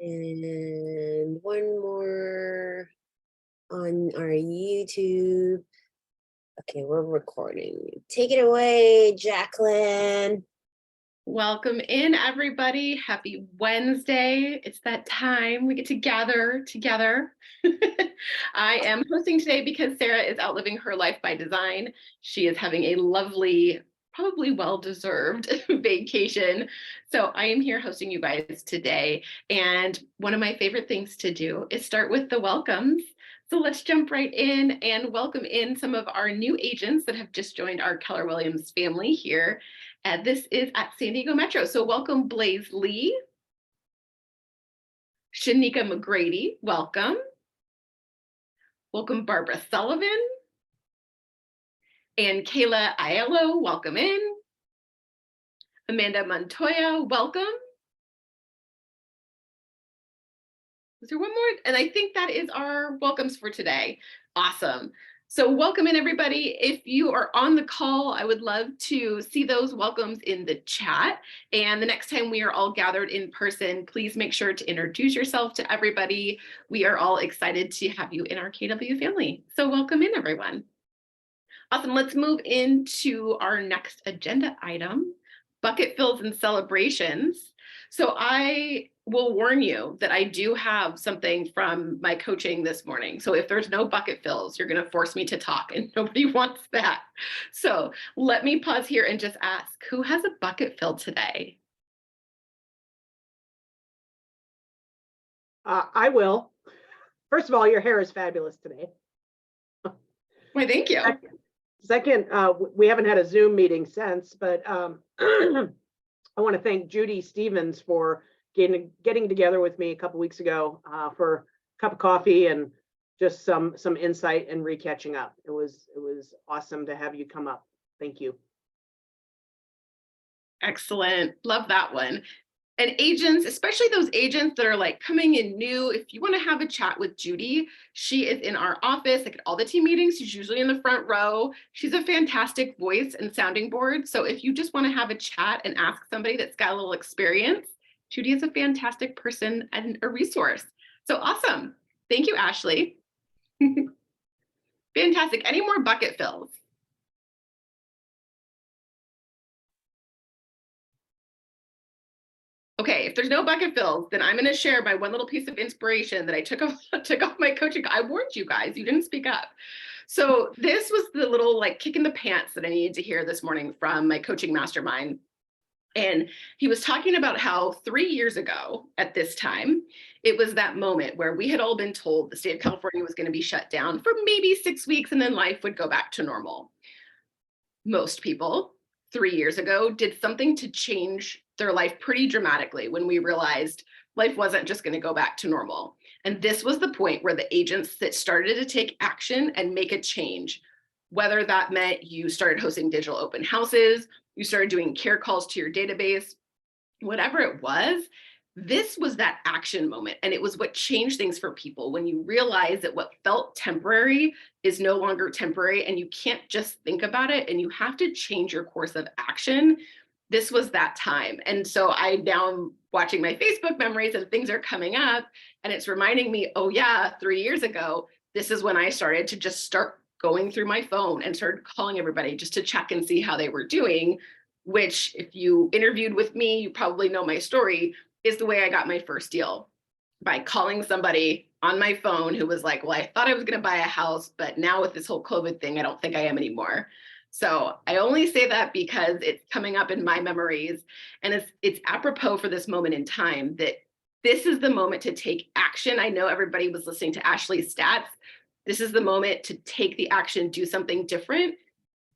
And one more on our YouTube. Okay, we're recording. Take it away, Jacqueline. Welcome in, everybody. Happy Wednesday. It's that time we get to gather together. I am hosting today because Sarah is out living her life by design. She is having a lovely, probably well-deserved vacation. So I am here hosting you guys today. And one of my favorite things to do is start with the welcomes. So let's jump right in and welcome in some of our new agents that have just joined our Keller Williams family here. And this is at San Diego Metro. So welcome Blaze Lee, Shanika McGrady, welcome. Welcome Barbara Sullivan. And Kayla Aiello, welcome in. Amanda Montoya, welcome. Is there one more? And I think that is our welcomes for today. Awesome. So welcome in, everybody. If you are on the call, I would love to see those welcomes in the chat. And the next time we are all gathered in person, please make sure to introduce yourself to everybody. We are all excited to have you in our KW family. So welcome in, everyone. Awesome. Let's move into our next agenda item, bucket fills and celebrations. So I will warn you that I do have something from my coaching this morning. So if there's no bucket fills, you're going to force me to talk, and nobody wants that. So let me pause here and just ask, who has a bucket fill today? I will. First of all, your hair is fabulous today. Why, thank you. Second, we haven't had a Zoom meeting since, but I want to thank Judy Stevens for getting together with me a couple weeks ago for a cup of coffee and just some insight and recatching up. It was awesome to have you come up. Thank you. Excellent. Love that one. And agents, especially those agents that are like coming in new, if you want to have a chat with Judy, she is in our office, like at all the team meetings. She's usually in the front row. She's a fantastic voice and sounding board. So if you just want to have a chat and ask somebody that's got a little experience, Judy is a fantastic person and a resource. So awesome. Thank you, Ashley. Fantastic. Any more bucket fills? Okay, if there's no bucket fills, then I'm going to share my one little piece of inspiration that I took off my coaching. I warned you guys, you didn't speak up. So this was the little like kick in the pants that I needed to hear this morning from my coaching mastermind. And he was talking about how 3 years ago at this time, it was that moment where we had all been told the state of California was going to be shut down for maybe 6 weeks and then life would go back to normal. Most people 3 years ago did something to change their life pretty dramatically when we realized life wasn't just going to go back to normal. And this was the point where the agents that started to take action and make a change, whether that meant you started hosting digital open houses, you started doing care calls to your database, whatever it was, this was that action moment. And it was what changed things for people when you realize that what felt temporary is no longer temporary and you can't just think about it and you have to change your course of action. This was that time. And so I now am watching my Facebook memories and things are coming up and it's reminding me, oh yeah, 3 years ago, this is when I started to just start going through my phone and started calling everybody just to check and see how they were doing, which if you interviewed with me, you probably know my story, is the way I got my first deal, by calling somebody on my phone who was like, well, I thought I was going to buy a house, but now with this whole COVID thing, I don't think I am anymore. So I only say that because it's coming up in my memories and it's apropos for this moment in time that this is the moment to take action. I know everybody was listening to Ashley's stats. This is the moment to take the action, do something different.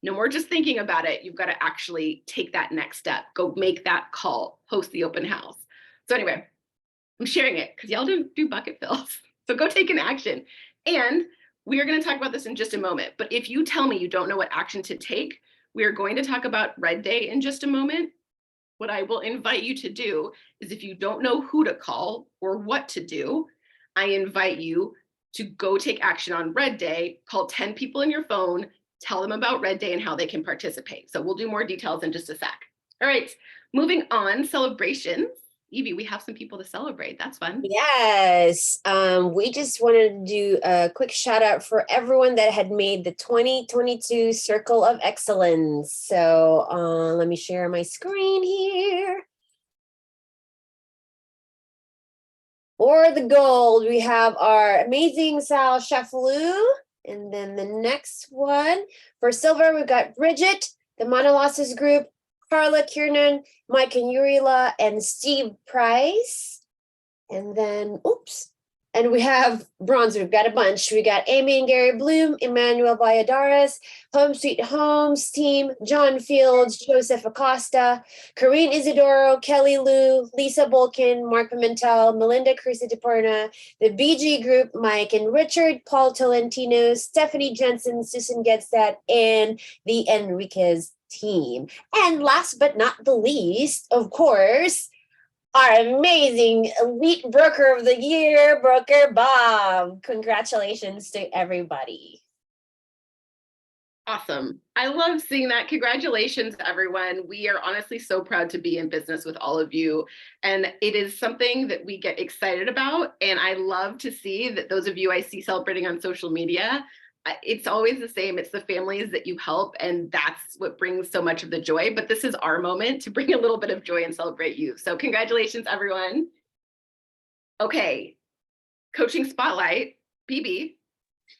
No more just thinking about it. You've got to actually take that next step. Go make that call, host the open house. So anyway, I'm sharing it because y'all didn't do bucket fills. So go take an action. And we are going to talk about this in just a moment. But if you tell me you don't know what action to take, we are going to talk about Red Day in just a moment. What I will invite you to do is if you don't know who to call or what to do, I invite you to go take action on Red Day, call 10 people in your phone, tell them about Red Day and how they can participate. So we'll do more details in just a sec. All right, moving on, celebrations. Evie, we have some people to celebrate. That's fun. Yes, we just wanted to do a quick shout out for everyone that had made the 2022 Circle of Excellence. So let me share my screen here. For the gold, we have our amazing Sal Shafaloo. And then the next one for silver, we've got Bridget, the Monolossus Group, Carla Kiernan, Mike and Urila, and Steve Price. And then, oops. And we have bronze. We've got a bunch. We got Amy and Gary Bloom, Emmanuel Valladares, Home Sweet Homes team, John Fields, Joseph Acosta, Corrine Isidoro, Kelly Lou, Lisa Bolkin, Mark Pimentel, Melinda Cruza DePorna, the BG Group, Mike and Richard, Paul Tolentino, Stephanie Jensen, Susan Getstad, and the Enriquez team. And last but not the least, of course, our amazing elite broker of the year, Broker Bob. Congratulations to everybody. Awesome. I love seeing that. Congratulations, everyone. We are honestly so proud to be in business with all of you. And it is something that we get excited about. And I love to see that those of you I see celebrating on social media, it's always the same. It's the families that you help, and that's what brings so much of the joy. But this is our moment to bring a little bit of joy and celebrate you. So congratulations, everyone. Okay, coaching spotlight. BB,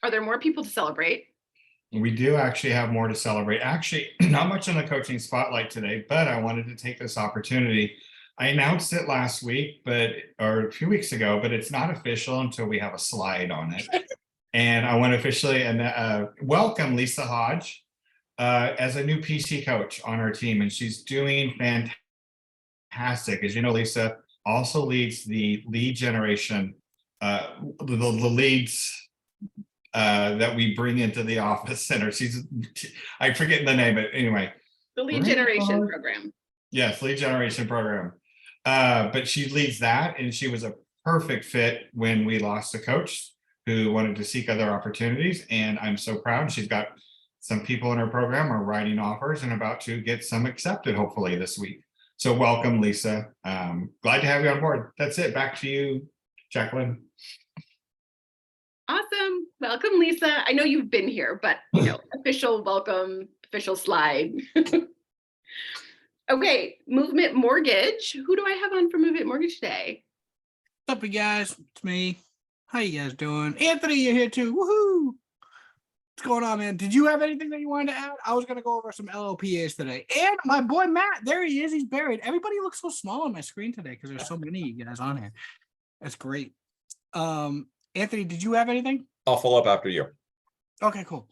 are there more people to celebrate? We do actually have more to celebrate. Actually, not much on the coaching spotlight today, but I wanted to take this opportunity. I announced it last week, or a few weeks ago, but it's not official until we have a slide on it. And I want to officially welcome Lisa Hodge as a new PC coach on our team. And she's doing fantastic. As you know, Lisa also leads the lead generation, the leads that we bring into the office center. I forget the name, but anyway. The lead generation program. Yes, lead generation program. But she leads that, and she was a perfect fit when we lost a coach who wanted to seek other opportunities. And I'm so proud. She's got some people in her program are writing offers and about to get some accepted, hopefully this week. So welcome, Lisa. Glad to have you on board. That's it. Back to you, Jacqueline. Awesome. Welcome, Lisa. I know you've been here, but official welcome, official slide. Okay, Movement Mortgage. Who do I have on for Movement Mortgage today? What's up, you guys? It's me. How you guys doing? Anthony, you're here too. Woohoo! What's going on, man? Did you have anything that you wanted to add? I was going to go over some LLPAs today. And my boy, Matt, there he is. He's buried. Everybody looks so small on my screen today because there's so many of you guys on here. That's great. Anthony, did you have anything? I'll follow up after you. Okay, cool.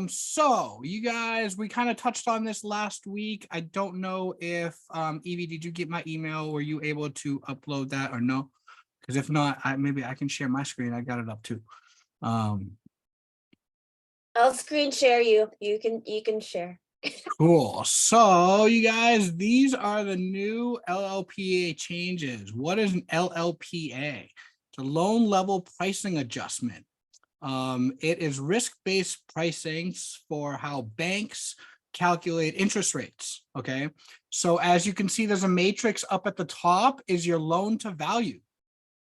So you guys, we kind of touched on this last week. I don't know if, Evie, did you get my email? Were you able to upload that or no? Because if not, maybe I can share my screen. I got it up too. I'll screen share you. You can share. Cool. So you guys, these are the new LLPA changes. What is an LLPA? It's a loan level pricing adjustment. It is risk-based pricing for how banks calculate interest rates. Okay. So as you can see, there's a matrix up at the top is your loan to value.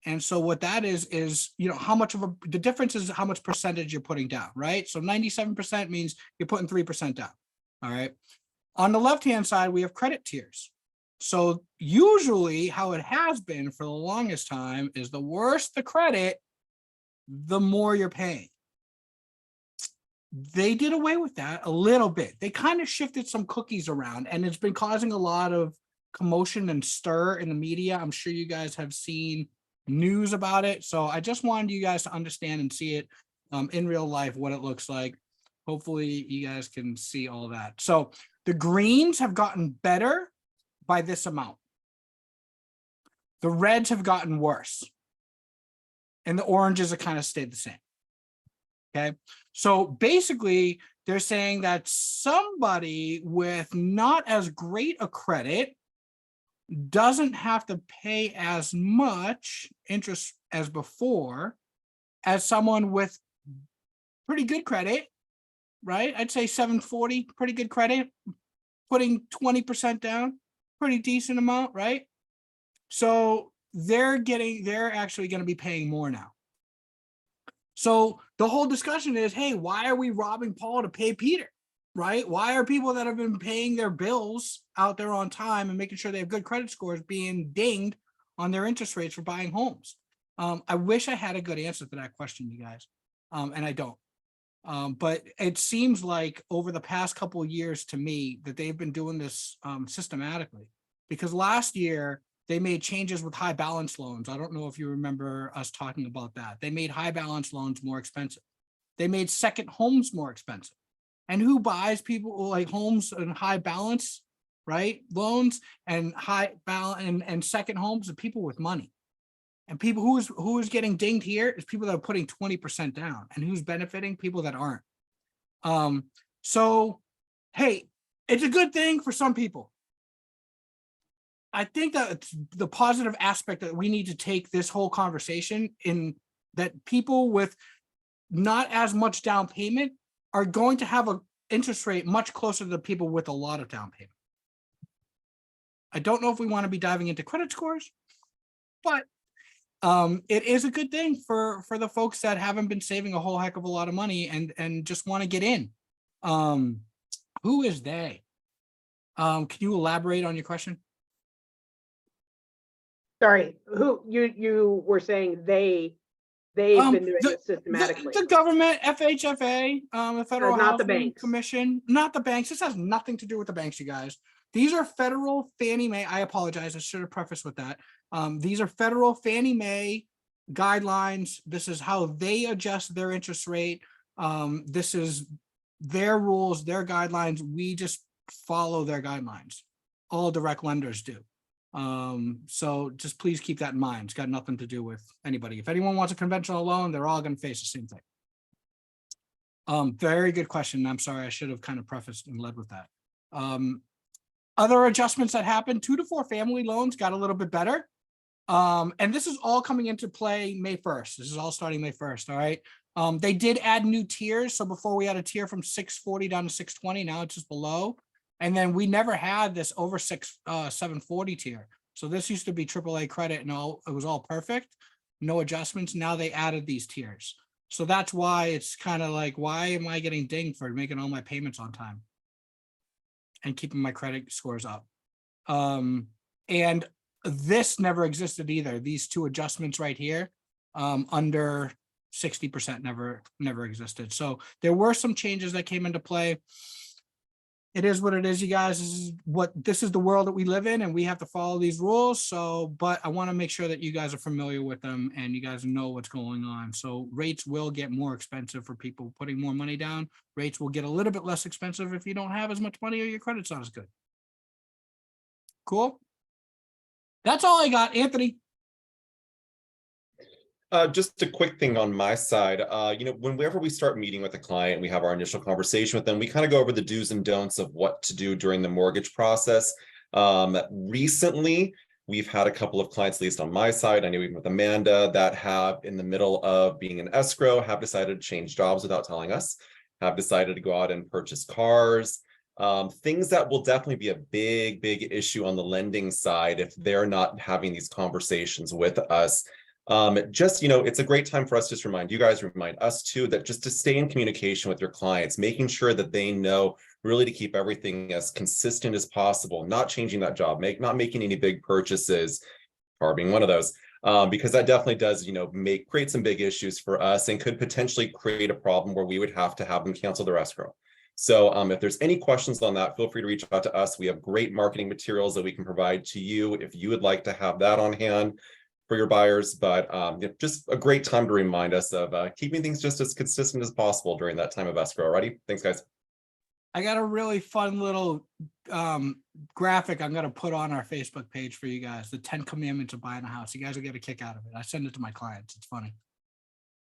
And so what that is, how much of the difference is how much percentage you're putting down, right? So 97% means you're putting 3% down. All right. On the left-hand side, we have credit tiers. So usually how it has been for the longest time is the worse the credit, the more you're paying. They did away with that a little bit. They kind of shifted some cookies around, and it's been causing a lot of commotion and stir in the media. I'm sure you guys have seen news about it. So I just wanted you guys to understand and see it in real life, what it looks like. Hopefully you guys can see all that. So the greens have gotten better by this amount. The reds have gotten worse. And the oranges have kind of stayed the same. Okay. So basically they're saying that somebody with not as great a credit doesn't have to pay as much interest as before as someone with pretty good credit, right? I'd say 740, pretty good credit, putting 20% down, pretty decent amount, right? So they're actually going to be paying more now. So the whole discussion is, hey, why are we robbing Paul to pay Peter? Right? Why are people that have been paying their bills out there on time and making sure they have good credit scores being dinged on their interest rates for buying homes? I wish I had a good answer to that question, you guys, and I don't. But it seems like over the past couple of years to me that they've been doing this systematically, because last year they made changes with high balance loans. I don't know if you remember us talking about that. They made high balance loans more expensive. They made second homes more expensive. And who buys people like homes and high balance, right? Loans and high balance and second homes? The people with money. And people who is getting dinged here is people that are putting 20% down, and who's benefiting? People that aren't. So, hey, it's a good thing for some people. I think that the positive aspect that we need to take this whole conversation in that people with not as much down payment are going to have an interest rate much closer to the people with a lot of down payment. I don't know if we want to be diving into credit scores, but it is a good thing for the folks that haven't been saving a whole heck of a lot of money and just want to get in. Who is they? Can you elaborate on your question? Sorry, who you were saying they've been doing it systematically. The government, FHFA, the Federal not the Housing banks. Commission, not the banks. This has nothing to do with the banks, you guys. These are federal Fannie Mae. I apologize. I should have prefaced with that. These are federal Fannie Mae guidelines. This is how they adjust their interest rate. This is their rules, their guidelines. We just follow their guidelines. All direct lenders do. So just please keep that in mind. It's got nothing to do with anybody. If anyone wants a conventional loan, they're all going to face the same thing. Very good question. I'm sorry, I should have kind of prefaced and led with that. Other adjustments that happened, 2 to 4 family loans got a little bit better. And this is all coming into play May 1st. This is all starting May 1st. All right. They did add new tiers. So before we had a tier from 640 down to 620, now it's just below. And then we never had this over 740 tier. So this used to be AAA credit and all, it was all perfect. No adjustments. Now they added these tiers. So that's why it's kind of like, why am I getting dinged for making all my payments on time and keeping my credit scores up? And this never existed either. These two adjustments right here, under 60% never existed. So there were some changes that came into play. It is what it is, you guys. This is the world that we live in, and we have to follow these rules. So, but I want to make sure that you guys are familiar with them and you guys know what's going on. So rates will get more expensive for people putting more money down. Rates will get a little bit less expensive if you don't have as much money or your credit's not as good. Cool. That's all I got, Anthony. Just a quick thing on my side. Whenever we start meeting with a client, we have our initial conversation with them, we kind of go over the do's and don'ts of what to do during the mortgage process. Recently, we've had a couple of clients, at least on my side, I know even with Amanda, that have in the middle of being in escrow, have decided to change jobs without telling us, have decided to go out and purchase cars. Things that will definitely be a big issue on the lending side if they're not having these conversations with us. It's a great time for us to just remind you guys, remind us too, that just to stay in communication with your clients, making sure that they know really to keep everything as consistent as possible, not changing that job, not making any big purchases, car being one of those, because that definitely does, create some big issues for us and could potentially create a problem where we would have to have them cancel their escrow. So if there's any questions on that, feel free to reach out to us. We have great marketing materials that we can provide to you if you would like to have that on hand for your buyers, but just a great time to remind us of keeping things just as consistent as possible during that time of escrow. Alrighty, thanks guys. I got a really fun little graphic I'm going to put on our Facebook page for you guys. The 10 commandments of buying a house. You guys will get a kick out of it. I send it to my clients. It's funny.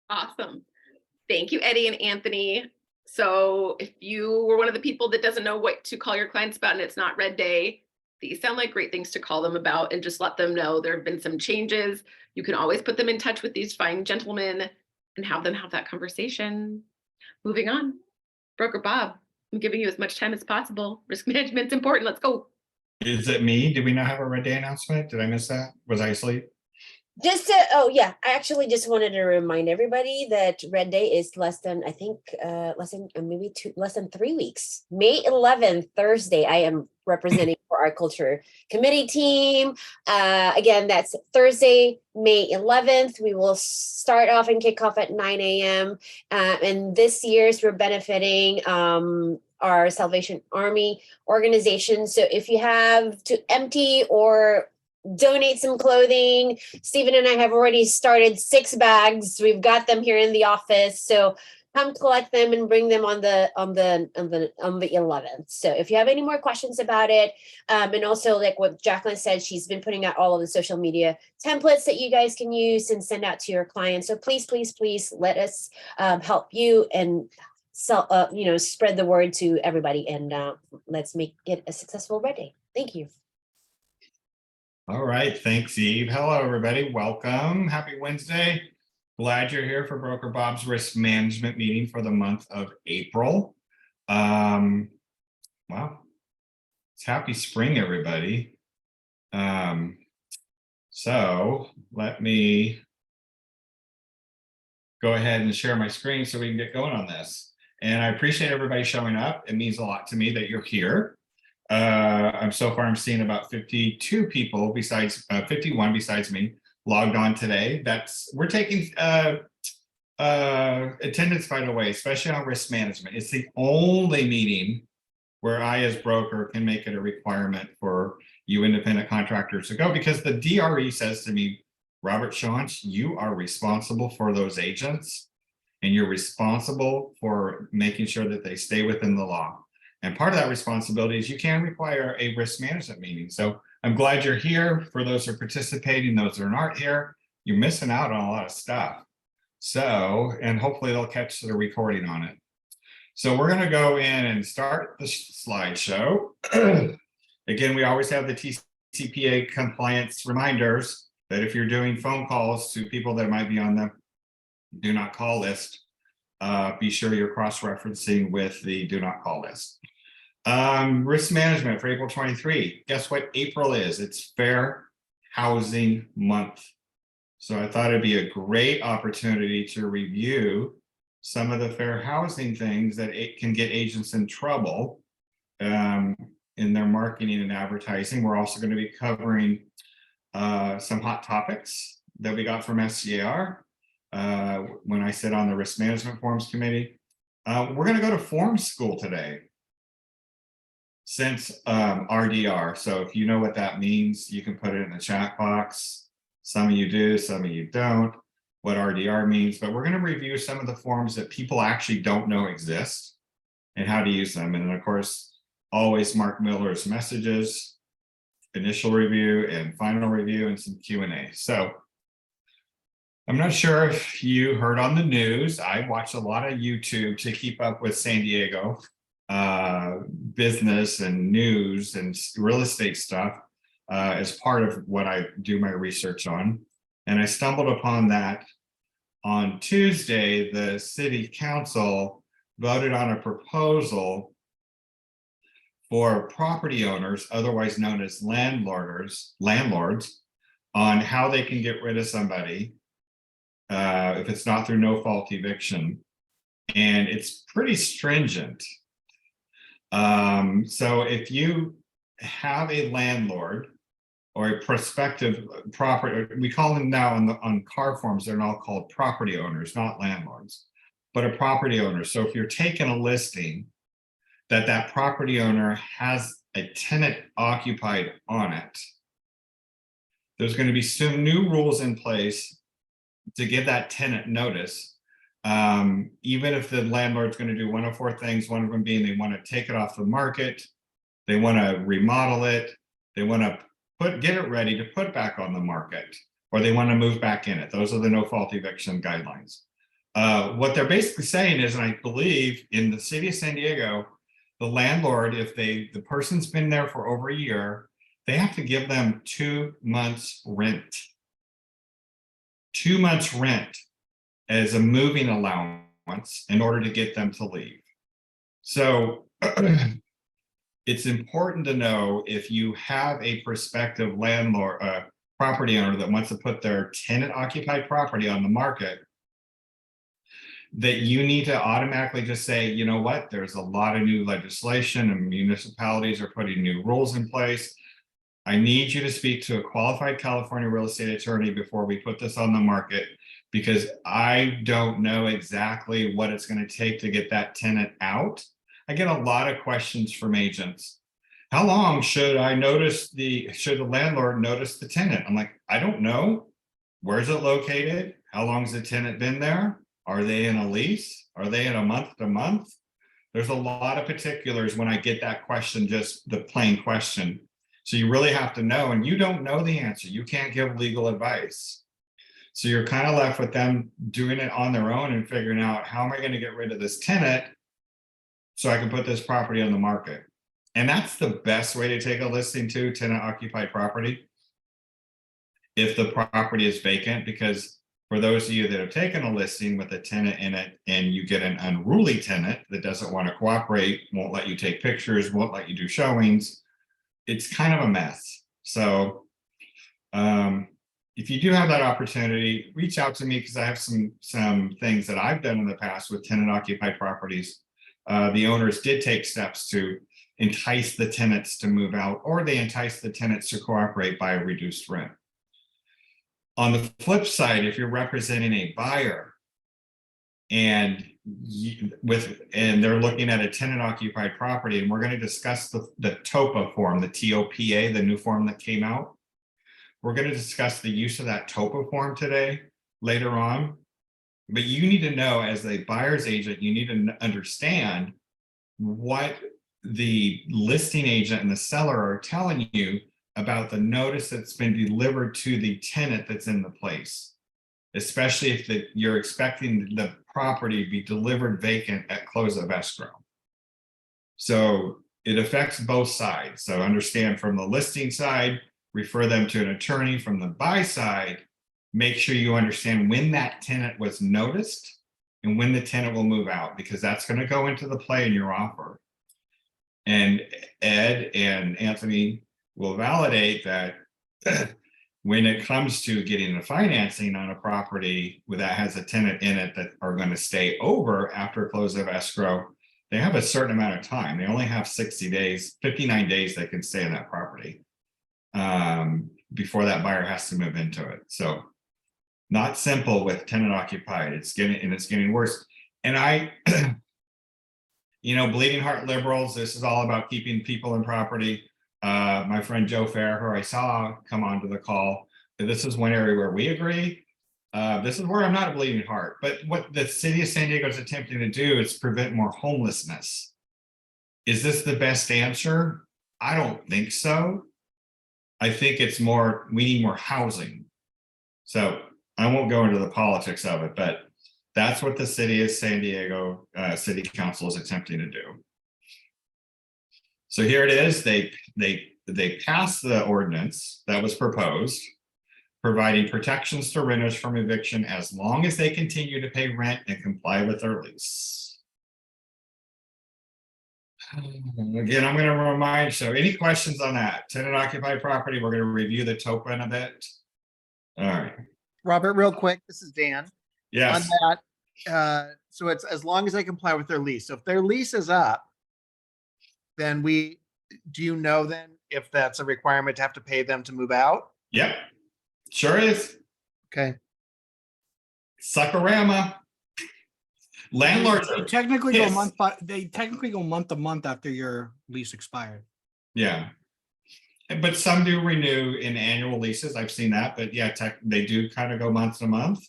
Awesome. Thank you, Eddie and Anthony. So if you were one of the people that doesn't know what to call your clients about and it's not Red Day, these sound like great things to call them about and just let them know there have been some changes. You can always put them in touch with these fine gentlemen and have them have that conversation. Moving on. Broker Bob, I'm giving you as much time as possible. Risk management's important. Let's go. Is it me? Did we not have a Red Day announcement? Did I miss that? Was I asleep? Just to, oh yeah, I actually just wanted to remind everybody that Red Day is less than, I think, less than less than 3 weeks. May 11th, Thursday, I am representing for our culture committee team. Again, that's Thursday, May 11th. We will start off and kick off at 9 a.m. And this year's we're benefiting our Salvation Army organization. So if you have to empty or donate some clothing, Stephen and I have already started 6 bags. We've got them here in the office. So come collect them and bring them on the 11th. So if you have any more questions about it, and also like what Jacqueline said, she's been putting out all of the social media templates that you guys can use and send out to your clients. So please, please, please let us help you and spread the word to everybody, and let's make it a successful Red Day. Thank you. All right, thanks, Eve. Hello, everybody. Welcome. Happy Wednesday. Glad you're here for Broker Bob's risk management meeting for the month of April. Wow. It's happy spring, everybody. So let me go ahead and share my screen so we can get going on this. And I appreciate everybody showing up. It means a lot to me that you're here. I'm seeing about 52 people besides 51 besides me logged on today. We're taking attendance, by the way, especially on risk management. It's the only meeting where I as broker can make it a requirement for you independent contractors to go, because the DRE says to me, Robert Schantz, you are responsible for those agents and you're responsible for making sure that they stay within the law. And part of that responsibility is you can require a risk management meeting. So I'm glad you're here. For those who are participating, those who aren't here, you're missing out on a lot of stuff. So, and hopefully they'll catch the recording on it. So we're gonna go in and start the slideshow. Again, we always have the TCPA compliance reminders that if you're doing phone calls to people that might be on the do not call list, be sure you're cross-referencing with the do not call list. Risk management for April 23. Guess what April is? It's Fair Housing Month. So I thought it'd be a great opportunity to review some of the fair housing things that it can get agents in trouble in their marketing and advertising. We're also going to be covering some hot topics that we got from SCAR when I sit on the Risk Management Forums Committee. We're going to go to form school today since RDR. So if you know what that means, you can put it in the chat box. Some of you do, some of you don't, what RDR means, but we're going to review some of the forms that people actually don't know exist and how to use them. And then of course, always Mark Miller's messages, initial review and final review, and some Q&A. So I'm not sure if you heard on the news, I watch a lot of YouTube to keep up with San Diego business and news and real estate stuff as part of what I do my research on. And I stumbled upon that on Tuesday. The city council voted on a proposal for property owners, otherwise known as landlords, on how they can get rid of somebody if it's not through no fault eviction. And it's pretty stringent. So if you have a landlord or a prospective property, we call them now on car forms, they're now called property owners, not landlords, but a property owner. So if you're taking a listing that property owner has a tenant occupied on it, there's going to be some new rules in place to give that tenant notice. Even if the landlord's going to do one of 4 things, one of them being they want to take it off the market, they want to remodel it, they want to get it ready to put back on the market, or they want to move back in it. Those are the no fault eviction guidelines. What they're basically saying is, and I believe in the city of San Diego, the landlord, if the person's been there for over a year, they have to give them 2 months rent. 2 months rent as a moving allowance in order to get them to leave. So it's important to know if you have a prospective landlord, property owner that wants to put their tenant occupied property on the market, that you need to automatically just say, you know what, there's a lot of new legislation and municipalities are putting new rules in place. I need you to speak to a qualified California real estate attorney before we put this on the market, because I don't know exactly what it's going to take to get that tenant out. I get a lot of questions from agents. How long should the landlord notice the tenant? I'm like, I don't know. Where's it located? How long has the tenant been there? Are they in a lease? Are they in a month to month? There's a lot of particulars when I get that question, just the plain question. So you really have to know, and you don't know the answer. You can't give legal advice. So you're kind of left with them doing it on their own and figuring out, how am I going to get rid of this tenant so I can put this property on the market? And that's the best way to take a listing to tenant occupied property, if the property is vacant, because for those of you that have taken a listing with a tenant in it and you get an unruly tenant that doesn't want to cooperate, won't let you take pictures, won't let you do showings, it's kind of a mess. So if you do have that opportunity, reach out to me, because I have some things that I've done in the past with tenant occupied properties. The owners did take steps to entice the tenants to move out, or they entice the tenants to cooperate by a reduced rent. On the flip side, if you're representing a buyer and they're looking at a tenant occupied property, and we're going to discuss the TOPA form, the TOPA, the new form that came out. We're going to discuss the use of that TOPA form today, later on. But you need to know, as a buyer's agent, you need to understand what the listing agent and the seller are telling you about the notice that's been delivered to the tenant that's in the place, especially if you're expecting the property to be delivered vacant at close of escrow. So it affects both sides. So understand, from the listing side, refer them to an attorney. From the buy side, make sure you understand when that tenant was noticed and when the tenant will move out, because that's going to go into the play in your offer. And Ed and Anthony will validate that when it comes to getting the financing on a property that has a tenant in it that are going to stay over after close of escrow, they have a certain amount of time. They only have 60 days, 59 days they can stay in that property before that buyer has to move into it. So not simple with tenant occupied. It's getting worse. And Bleeding Heart Liberals, this is all about keeping people in property. My friend Joe Fair, who I saw come onto the call, this is one area where we agree. This is where I'm not a bleeding heart, but what the city of San Diego is attempting to do is prevent more homelessness. Is this the best answer? I don't think so. I think it's more, we need more housing. So I won't go into the politics of it, but that's what the city of San Diego City Council is attempting to do. So here it is. They passed the ordinance that was proposed, providing protections to renters from eviction as long as they continue to pay rent and comply with their lease. Again, I'm going to remind, so any questions on that? Tenant occupied property, we're going to review the TOPA in a bit. All right. Robert, real quick, this is Dan. Yes. On that, so it's as long as they comply with their lease. So if their lease is up, then do you know then if that's a requirement to have to pay them to move out? Yep. Sure is. Okay. Suckarama. Landlords They are technically go pissed. month to month after your lease expired. Yeah. But some do renew in annual leases. I've seen that, but yeah, they do kind of go month to month.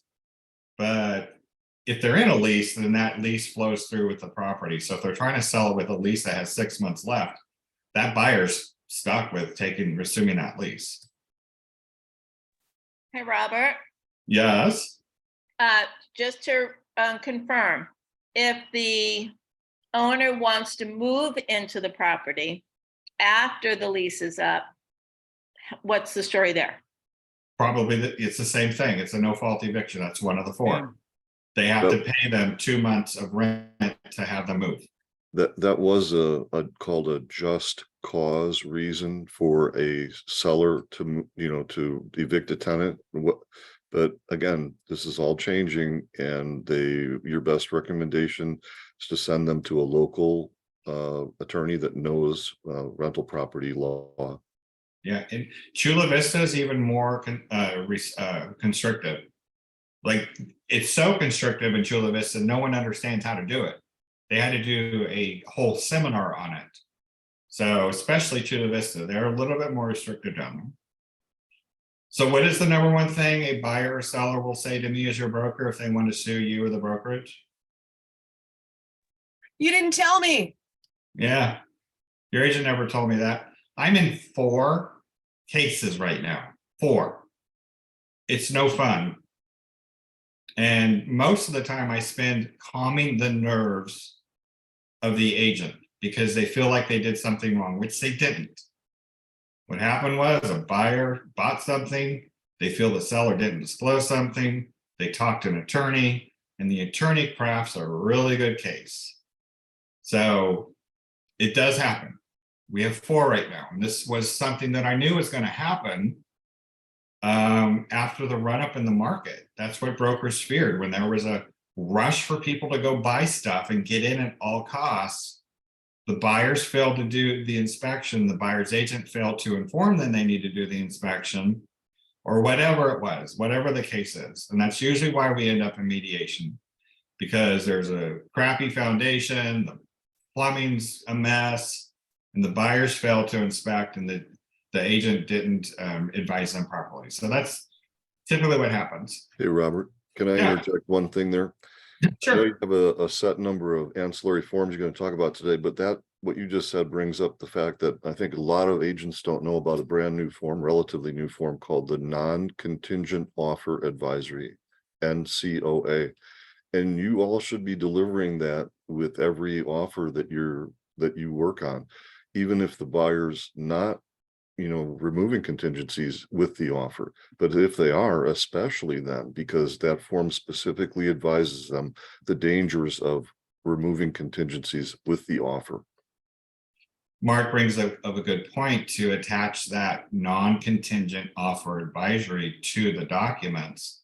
But if they're in a lease, then that lease flows through with the property. So if they're trying to sell it with a lease that has 6 months left, that buyer's stuck with resuming that lease. Hey, Robert, Yes. just to confirm, if the owner wants to move into the property after the lease is up, what's the story there? Probably it's the same thing. It's a no fault eviction. That's one of the four. Yeah. They have to pay them 2 months of rent to have them move. That was called a just cause reason for a seller to, to evict a tenant. But again, this is all changing, and your best recommendation is to send them to a local attorney that knows rental property law. Yeah, and Chula Vista is even more constrictive. Like, it's so constrictive in Chula Vista, no one understands how to do it. They had to do a whole seminar on it. So especially Chula Vista, they're a little bit more restricted down there. So what is the number one thing a buyer or seller will say to me as your broker if they want to sue you or the brokerage? You didn't tell me. Yeah, your agent never told me that. I'm in 4 cases right now. 4. It's no fun. And most of the time I spend calming the nerves of the agent because they feel like they did something wrong, which they didn't. What happened was a buyer bought something, they feel the seller didn't disclose something, they talk to an attorney, and the attorney crafts a really good case. So it does happen. We have 4 right now, and this was something that I knew was going to happen after the run-up in the market. That's what brokers feared. When there was a rush for people to go buy stuff and get in at all costs, the buyers failed to do the inspection, the buyer's agent failed to inform them they need to do the inspection, or whatever it was, whatever the case is. And that's usually why we end up in mediation, because there's a crappy foundation, the plumbing's a mess, and the buyers failed to inspect, and the agent didn't advise them properly. So that's typically what happens. Hey, Robert, can I interject one thing there? I know Sure. you have a set number of ancillary forms you're going to talk about today, but what you just said brings up the fact that I think a lot of agents don't know about a brand new form, relatively new form called the Non-Contingent Offer Advisory, NCOA. And you all should be delivering that with every offer that you work on, even if the buyer's not removing contingencies with the offer. But if they are, especially then, because that form specifically advises them the dangers of removing contingencies with the offer. Mark brings up a good point to attach that non-contingent offer advisory to the documents.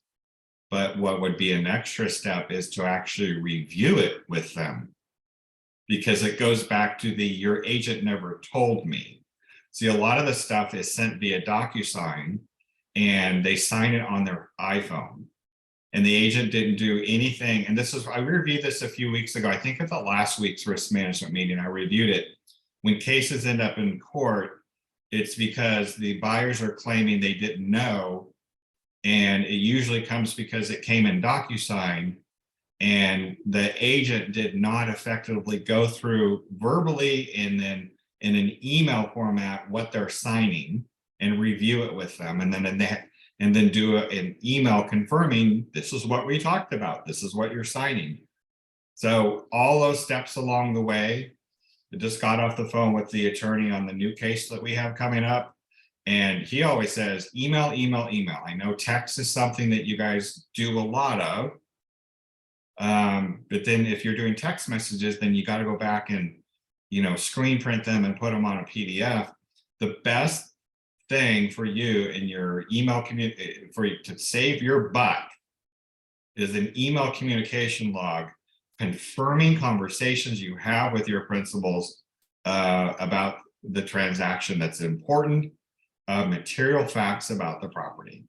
But what would be an extra step is to actually review it with them, because it goes back to your agent never told me. See, a lot of the stuff is sent via DocuSign, and they sign it on their iPhone, and the agent didn't do anything. And I reviewed this a few weeks ago. I think at the last week's risk management meeting, I reviewed it. When cases end up in court, it's because the buyers are claiming they didn't know. And it usually comes because it came in DocuSign, and the agent did not effectively go through verbally and then in an email format what they're signing and review it with them, and then do an email confirming this is what we talked about, this is what you're signing. So all those steps along the way. I just got off the phone with the attorney on the new case that we have coming up, and he always says email, email, email. I know text is something that you guys do a lot of, but then if you're doing text messages, then you got to go back and screen print them and put them on a PDF. The best thing for you in your email community for you to save your butt is an email communication log confirming conversations you have with your principals about the transaction that's important, material facts about the property.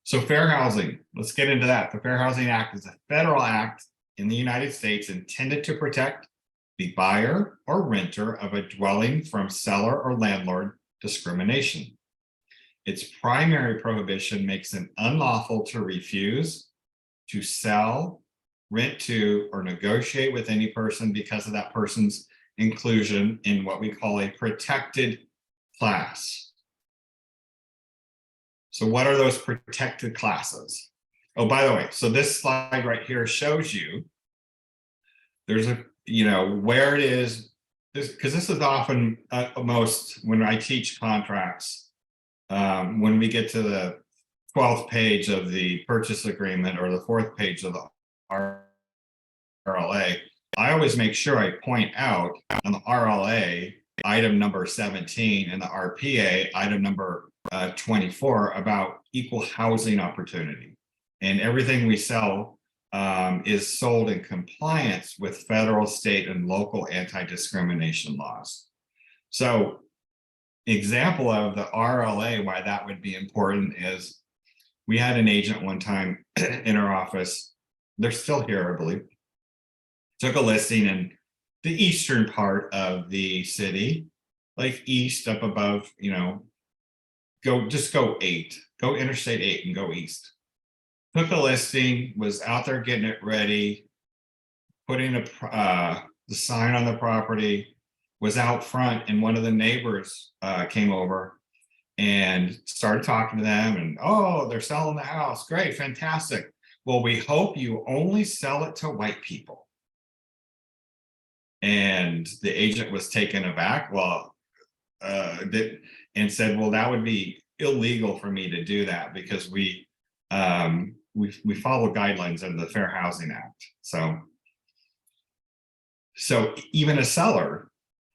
So fair housing, let's get into that. The Fair Housing Act is a federal act in the United States intended to protect the buyer or renter of a dwelling from seller or landlord discrimination. Its primary prohibition makes it unlawful to refuse to sell, rent to, or negotiate with any person because of that person's inclusion in what we call a protected class. So what are those protected classes? Oh, by the way, so this slide right here shows you there's where it is, because this is often most when I teach contracts, when we get to the 12th page of the purchase agreement or the 4th page of the RLA, I always make sure I point out on the RLA, item number 17 and the RPA, item number 24 about equal housing opportunity. And everything we sell is sold in compliance with federal, state, and local anti-discrimination laws. So example of the RLA, why that would be important is we had an agent one time in our office. They're still here, I believe. Took a listing in the eastern part of the city, like east up above, you know, go Interstate 8 and go east. Took a listing, was out there getting it ready, putting the sign on the property, was out front, and one of the neighbors came over and started talking to them, and oh, they're selling the house. Great, fantastic. Well, we hope you only sell it to white people. And the agent was taken aback, and said, well, that would be illegal for me to do that because we follow guidelines under the Fair Housing Act. So even a seller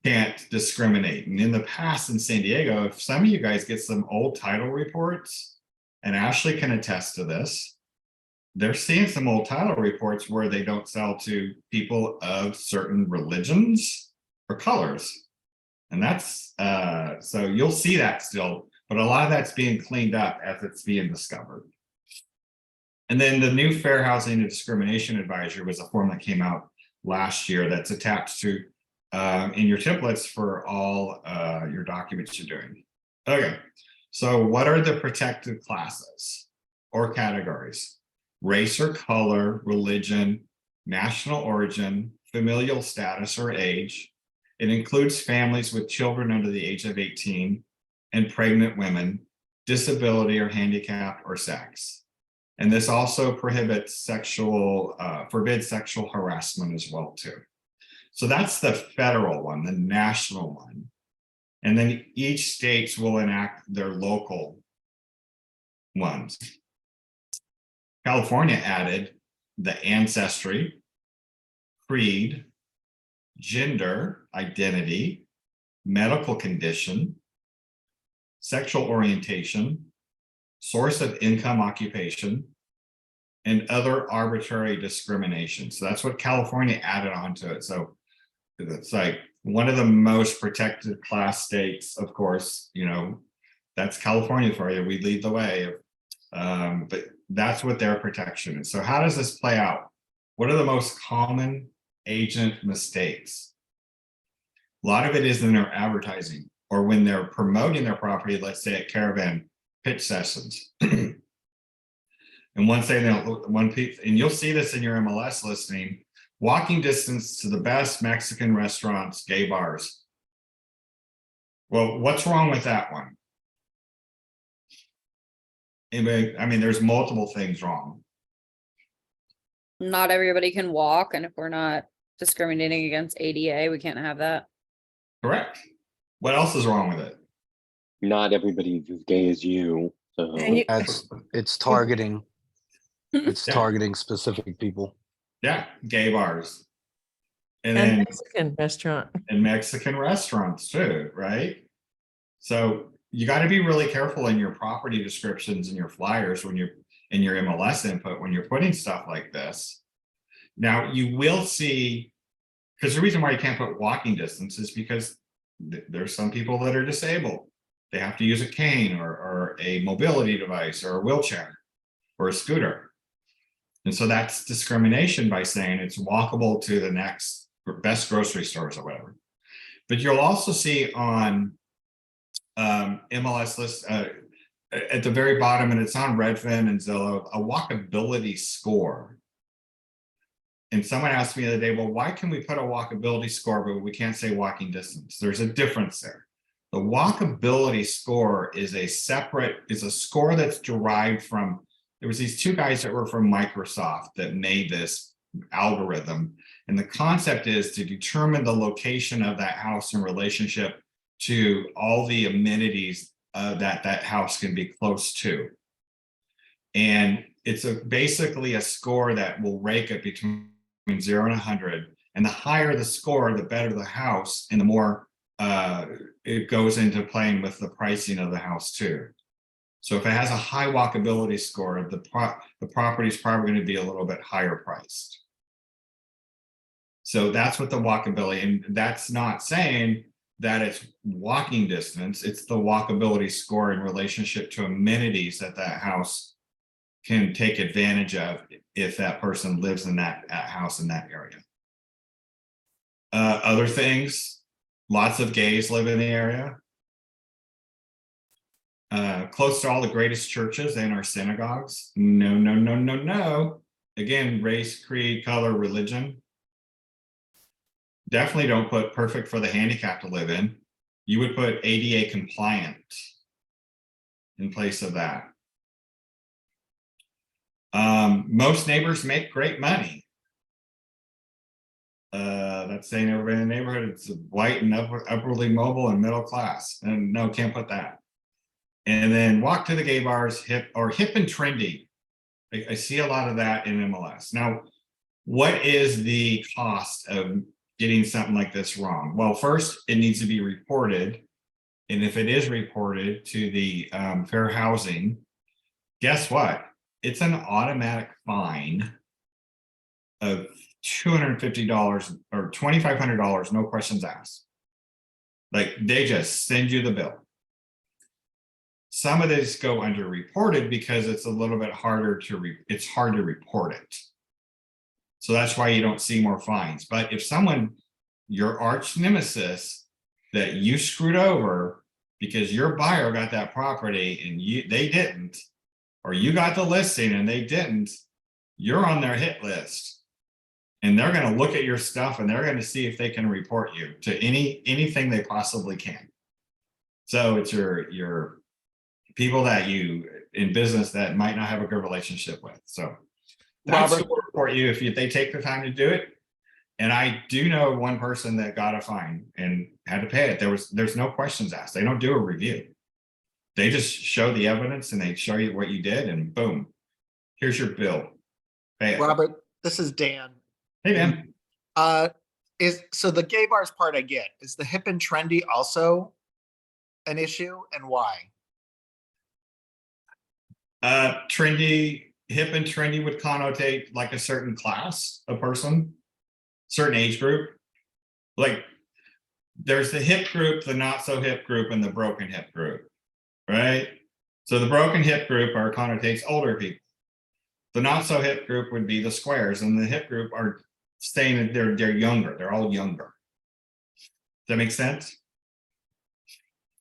can't discriminate. And in the past in San Diego, if some of you guys get some old title reports, and Ashley can attest to this, they're seeing some old title reports where they don't sell to people of certain religions or colors. And that's, so you'll see that still, but a lot of that's being cleaned up as it's being discovered. And then the new Fair Housing and Discrimination Advisory was a form that came out last year that's attached to in your templates for all your documents you're doing. Okay, so what are the protected classes or categories? Race or color, religion, national origin, familial status or age. It includes families with children under the age of 18 and pregnant women, disability or handicap or sex. And this also prohibits forbids sexual harassment as well too. So that's the federal one, the national one. And then each states will enact their local ones. California added the ancestry, creed, gender identity, medical condition, sexual orientation, source of income, occupation, and other arbitrary discrimination. So that's what California added onto it. So it's like one of the most protected class states, of course, you know, that's California for you. We lead the way. But that's what their protection is. So how does this play out? What are the most common agent mistakes? A lot of it is in their advertising or when they're promoting their property, let's say at caravan pitch sessions. And once they know one piece, and you'll see this in your MLS listing, walking distance to the best Mexican restaurants, gay bars. Well, what's wrong with that one? Anyway, I mean, there's multiple things wrong. Not everybody can walk, and if we're not discriminating against ADA, we can't have that. Correct. What else is wrong with it? Not everybody's as gay as you. So It's targeting. It's Yeah. targeting specific people. Yeah, gay bars. And And then Mexican restaurant. and Mexican restaurants too, right? So you got to be really careful in your property descriptions and your flyers when you're in your MLS input when you're putting stuff like this. Now you will see, because the reason why you can't put walking distance is because there's some people that are disabled. They have to use a cane or a mobility device or a wheelchair or a scooter. And so that's discrimination by saying it's walkable to the next best grocery stores or whatever. But you'll also see on MLS list at the very bottom, and it's on Redfin and Zillow, a walkability score. And someone asked me the other day, well, why can we put a walkability score, but we can't say walking distance? There's a difference there. The walkability score is a score that's derived from, there was these two guys that were from Microsoft that made this algorithm. And the concept is to determine the location of that house in relationship to all the amenities that house can be close to. And it's basically a score that will rate it between 0 and 100. And the higher the score, the better the house, and the more it goes into playing with the pricing of the house too. So if it has a high walkability score, the property is probably going to be a little bit higher priced. So that's what the walkability, and that's not saying that it's walking distance, it's the walkability score in relationship to amenities that that house can take advantage of if that person lives in that house in that area. Other things, lots of gays live in the area. Close to all the greatest churches and our synagogues. No, no, no, no, no. Again, race, creed, color, religion. Definitely don't put perfect for the handicap to live in. You would put ADA compliant in place of that. Most neighbors make great money. That's saying everybody in the neighborhood, it's white and upwardly mobile and middle class. And no, can't put that. And then walk to the gay bars, hip and trendy. I see a lot of that in MLS. Now, what is the cost of getting something like this wrong? Well, first, it needs to be reported. And if it is reported to the fair housing, guess what? It's an automatic fine of $250 or $2,500, no questions asked. Like they just send you the bill. Some of these go underreported because it's a little bit harder to it's hard to report it. So that's why you don't see more fines. But if someone, your arch nemesis that you screwed over because your buyer got that property and they didn't, or you got the listing and they didn't, you're on their hit list. And they're going to look at your stuff and they're going to see if they can report you to anything they possibly can. So it's your people that you in business that might not have a good relationship with. So that's Robert, who will report you if they take the time to do it. And I do know one person that got a fine and had to pay it. There's no questions asked. They don't do a review. They just show the evidence and they show you what you did and boom, here's your bill. Pay it. Robert, this is Dan. Hey, man. So the gay bars part I get. Is the hip and trendy also an issue, and why? Trendy, hip and trendy would connotate like a certain class, a person, certain age group. Like there's the hip group, the not so hip group, and the broken hip group, right? So the broken hip group connotates older people. The not so hip group would be the squares, and the hip group are staying, they're younger, they're all younger. Does that make sense?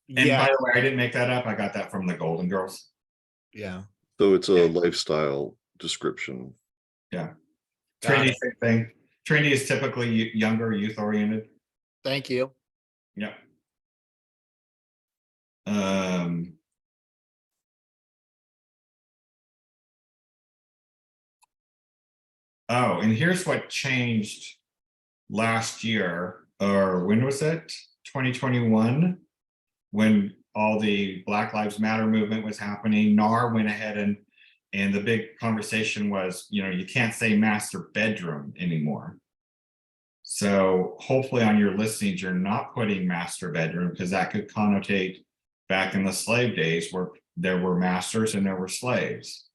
And Yeah, by the way, I didn't make that up. I got that from the Golden Girls. yeah. So it's a lifestyle description. Yeah. Got Trendy, it. same thing. Trendy is typically younger, youth oriented. Thank you. Yeah. Oh, and here's what changed last year, or when was it? 2021, when all the Black Lives Matter movement was happening. NAR went ahead and the big conversation was, you can't say master bedroom anymore. So hopefully on your listings, you're not putting master bedroom, because that could connotate back in the slave days where there were masters and there were slaves.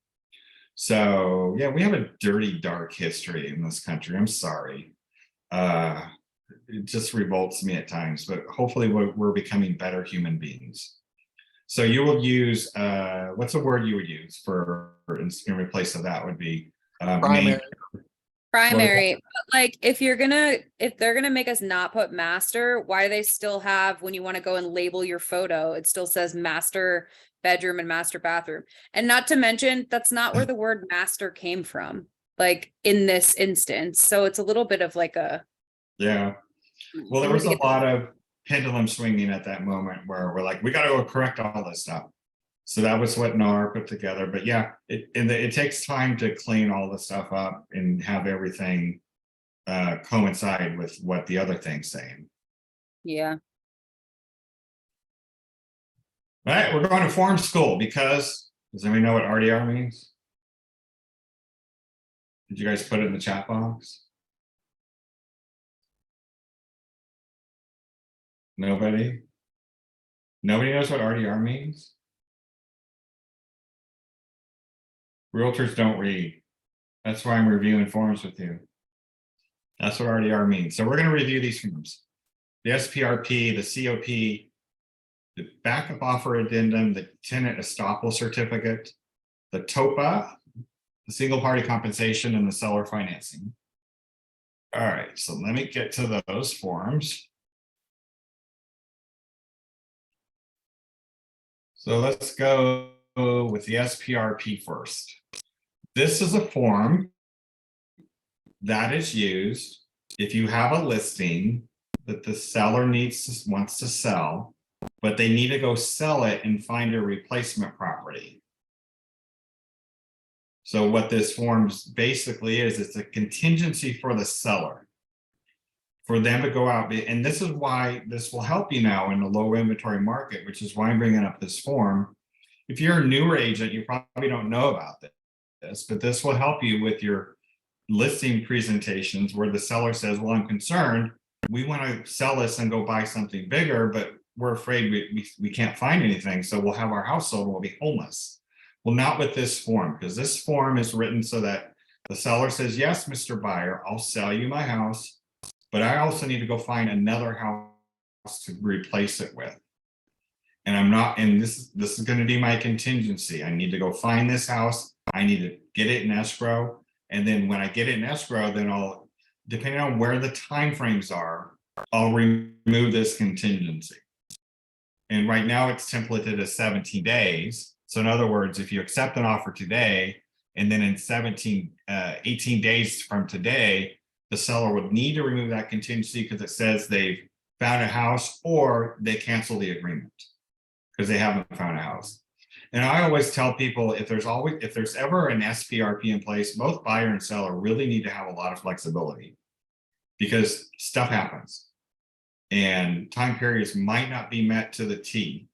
So yeah, we have a dirty, dark history in this country. I'm sorry. It just revolts me at times, but hopefully we're becoming better human beings. So you will use, what's a word you would use for in replace of that would be Primary. Primary, but like if they're gonna make us not put master, why do they still have, when you want to go and label your photo, it still says master bedroom and master bathroom? And not to mention, that's not where the word master came from, like in this instance. So it's a little bit of like a. Yeah. Well, there was a lot of pendulum swinging at that moment where we're like, we got to go correct all this stuff. So that was what NAR put together. But yeah, it takes time to clean all the stuff up and have everything coincide with what the other thing's saying. Yeah. All right, we're going to form school because, does anybody know what RDR means? Did you guys put it in the chat box? Nobody? Nobody knows what RDR means? Realtors don't read. That's why I'm reviewing forms with you. That's what RDR means. So we're going to review these forms. The SPRP, the COP, the backup offer addendum, the tenant estoppel certificate, the TOPA, the single party compensation, and the seller financing. All right, so let me get to those forms. So let's go with the SPRP first. This is a form that is used if you have a listing that the seller wants to sell, but they need to go sell it and find a replacement property. So what this form basically is, it's a contingency for the seller, for them to go out, and this is why this will help you now in the low inventory market, which is why I'm bringing up this form. If you're a newer agent, you probably don't know about this, but this will help you with your listing presentations where the seller says, well, I'm concerned, we want to sell this and go buy something bigger, but we're afraid we can't find anything, so we'll have our house sold and we'll be homeless. Well, not with this form, because this form is written so that the seller says, yes, Mr. Buyer, I'll sell you my house, but I also need to go find another house to replace it with. And I'm not, and this is going to be my contingency. I need to go find this house. I need to get it in escrow. And then when I get it in escrow, then I'll, depending on where the timeframes are, I'll remove this contingency. And right now it's templated as 17 days. So in other words, if you accept an offer today, and then in 18 days from today, the seller would need to remove that contingency because it says they've found a house or they cancel the agreement because they haven't found a house. And I always tell people, if there's ever an SPRP in place, both buyer and seller really need to have a lot of flexibility because stuff happens and time periods might not be met to the T.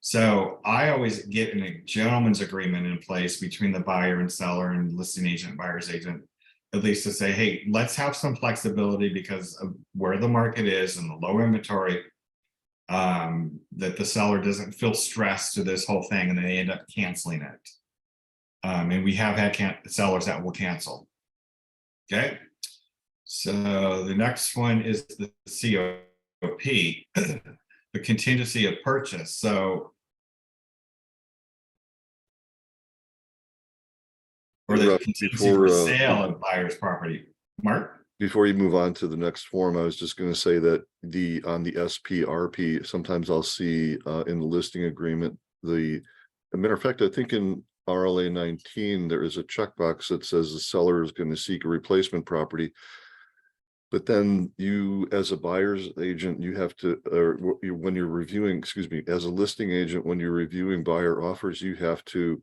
So I always get a gentleman's agreement in place between the buyer and seller and listing agent, buyer's agent, at least to say, hey, let's have some flexibility because of where the market is and the low inventory, that the seller doesn't feel stressed to this whole thing and then they end up canceling it. And we have had sellers that will cancel. Okay. So the next one is the COP, the contingency of purchase. So, or the contingency for sale of buyer's property. Mark? Before you move on to the next form, I was just going to say that on the SPRP, sometimes I'll see in the listing agreement, as a matter of fact, I think in RLA 19, there is a checkbox that says the seller is going to seek a replacement property. But then you, as a buyer's agent, you have to, or when you're reviewing, excuse me, as a listing agent, when you're reviewing buyer offers, you have to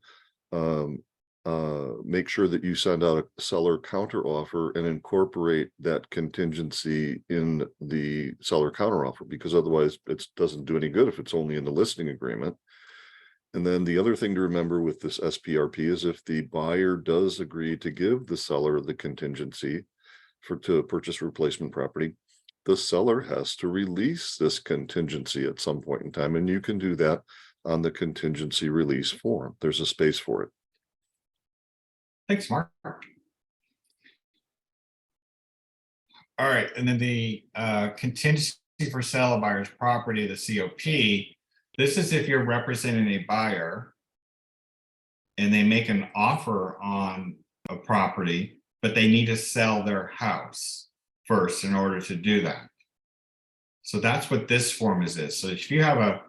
make sure that you send out a seller counter offer and incorporate that contingency in the seller counter offer, because otherwise it doesn't do any good if it's only in the listing agreement. And then the other thing to remember with this SPRP is if the buyer does agree to give the seller the contingency to purchase replacement property, the seller has to release this contingency at some point in time, and you can do that on the contingency release form. There's a space for it. Thanks, Mark. All right, and then the contingency for sale of buyer's property, the COP. This is if you're representing a buyer and they make an offer on a property, but they need to sell their house first in order to do that. So that's what this form is. So if you have a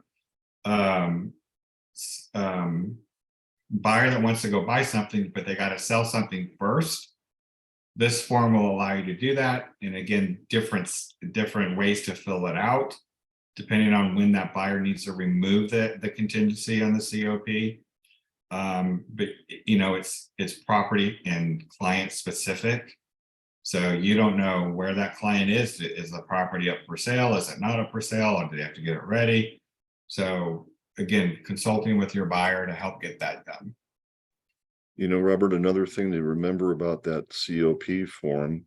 buyer that wants to go buy something, but they got to sell something first, this form will allow you to do that. And again, different ways to fill it out, depending on when that buyer needs to remove the contingency on the COP. But you know, it's property and client specific. So you don't know where that client is. Is the property up for sale? Is it not up for sale? Or do they have to get it ready? So again, consulting with your buyer to help get that done. You know, Robert, another thing to remember about that COP form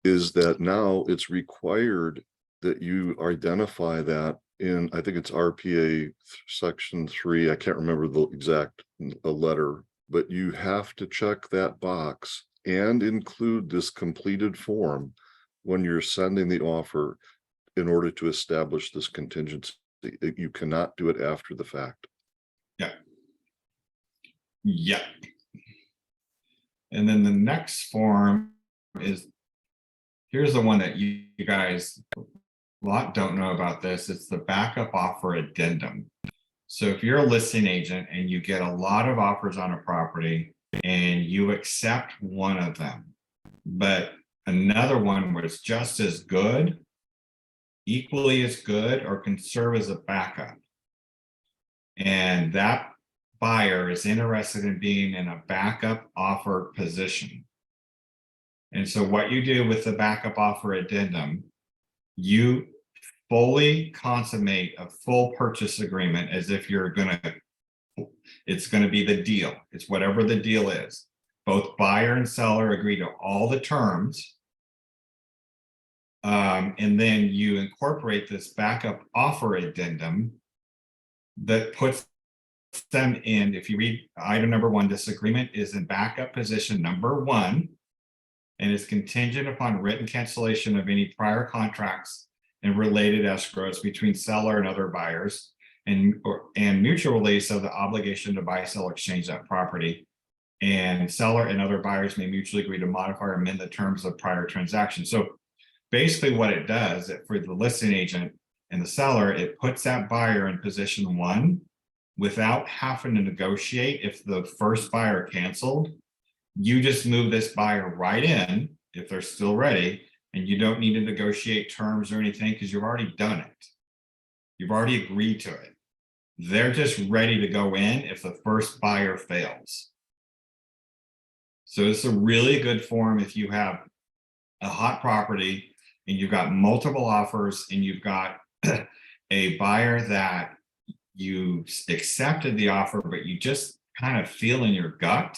is that now it's required that you identify that in, I think it's RPA section 3. I can't remember the exact letter, but you have to check that box and include this completed form when you're sending the offer in order to establish this contingency. You cannot do it after the fact. Yeah. And then the next form is, here's the one that you guys a lot don't know about this. It's the backup offer addendum. So if you're a listing agent and you get a lot of offers on a property and you accept one of them, but another one was just as good, equally as good, or can serve as a backup, and that buyer is interested in being in a backup offer position. And so what you do with the backup offer addendum, you fully consummate a full purchase agreement as if you're it's gonna be the deal. It's whatever the deal is. Both buyer and seller agree to all the terms. And then you incorporate this backup offer addendum that puts them in, if you read item number 1, this agreement is in backup position number 1 and is contingent upon written cancellation of any prior contracts and related escrows between seller and other buyers, and mutual release of the obligation to buy, sell, or exchange that property. And seller and other buyers may mutually agree to modify or amend the terms of prior transactions. So basically what it does, for the listing agent and the seller, it puts that buyer in position 1 without having to negotiate. If the first buyer canceled, you just move this buyer right in if they're still ready, and you don't need to negotiate terms or anything because you've already done it. You've already agreed to it. They're just ready to go in if the first buyer fails. So it's a really good form if you have a hot property and you've got multiple offers and you've got a buyer that you accepted the offer, but you just kind of feel in your gut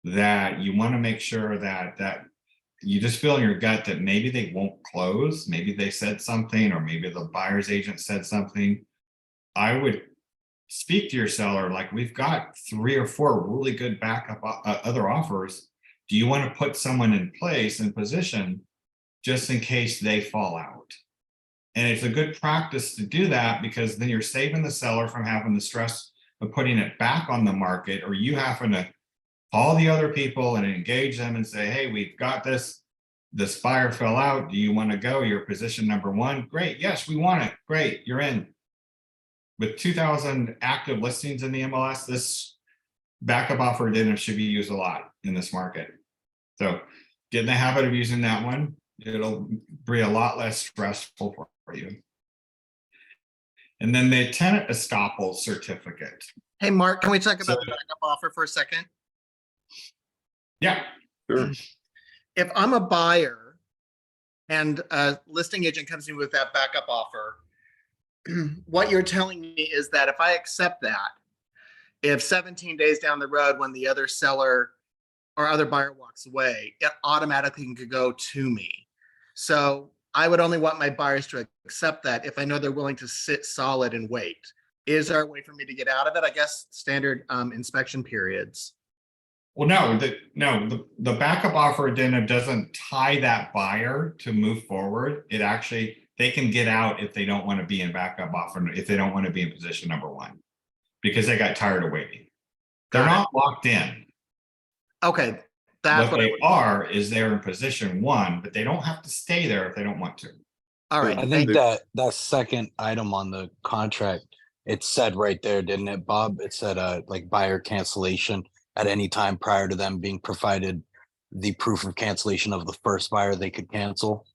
that you want to make sure that you just feel in your gut that maybe they won't close, maybe they said something, or maybe the buyer's agent said something. I would speak to your seller like, we've got 3 or 4 really good backup other offers. Do you want to put someone in place in position just in case they fall out? And it's a good practice to do that, because then you're saving the seller from having the stress of putting it back on the market, or you having to call the other people and engage them and say, hey, we've got this buyer fell out. Do you want to go? You're position number 1. Great. Yes, we want it. Great. You're in. With 2,000 active listings in the MLS, this backup offer addendum should be used a lot in this market. So get in the habit of using that one. It'll be a lot less stressful for you. And then the tenant estoppel certificate. Hey, Mark, can we talk about So- the backup offer for a second? Yeah. Sure. If I'm a buyer and a listing agent comes in with that backup offer, what you're telling me is that if I accept that, if 17 days down the road when the other seller or other buyer walks away, it automatically can go to me. So I would only want my buyers to accept that if I know they're willing to sit solid and wait. Is there a way for me to get out of it? I guess standard inspection periods. Well, no, the backup offer addendum doesn't tie that buyer to move forward. It actually, they can get out if they don't want to be in backup offer, if they don't want to be in position number 1, because they got tired of waiting. They're Got it. not locked in. Okay, that's What what they are is they're in position 1, but they don't have to stay there if they don't want to. all right. I thank think you. that second item on the contract, it said right there, didn't it, Bob? It said like buyer cancellation at any time prior to them being provided the proof of cancellation of the first buyer they could cancel.